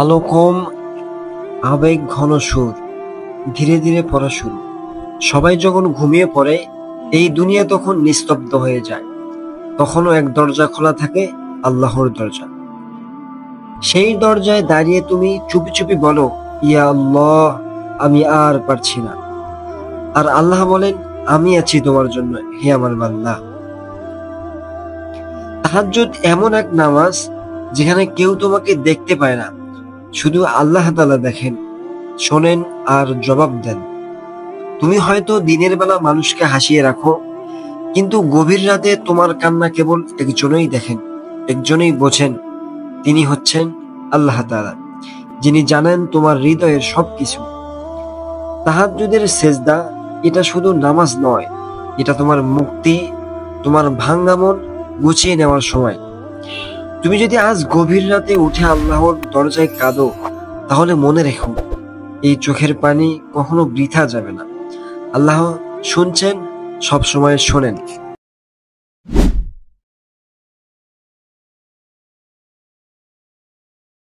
আলো কম, আবেগ ঘন সুর, ধীরে ধীরে পড়া শুরু। সবাই যখন ঘুমিয়ে পড়ে, এই দুনিয়া তখন নিস্তব্ধ হয়ে যায়। তখনও এক দরজা খোলা থাকে, আল্লাহর দরজা। সেই দরজায় দাঁড়িয়ে তুমি চুপি চুপি বলো, ইয়া আল্লাহ, আমি আর পারছি না। আর আল্লাহ বলেন, আমি আছি তোমার জন্য, হে আমার বান্দা। তাহাজ্জুদ এমন এক নামাজ যেখানে কেউ তোমাকে দেখতে পায় না, শুধু আল্লাহ তাআলা দেখেন, শোনেন আর জবাব দেন। তুমি হয়তো দিনের বেলা মানুষকে হাসিয়ে রাখো, কিন্তু গভীর রাতে তোমার কান্না কেবল একজনই দেখেন, একজনই বোঝেন। তিনি হচ্ছেন আল্লাহ তাআলা, যিনি জানেন তোমার হৃদয়ের সবকিছু। তাহাজ্জুদের সেজদা এটা শুধু নামাজ নয়, এটা তোমার মুক্তি, তোমার ভাঙ্গা মন গুছিয়ে নেওয়ার সময়। তুমি যদি আজ গভীর রাতে উঠে আল্লাহর দরজায় কাঁদো, তাহলে মনে রেখো, এই চোখের পানি কখনো বৃথা যাবে না। আল্লাহ শুনছেন, সব সময় শোনেন।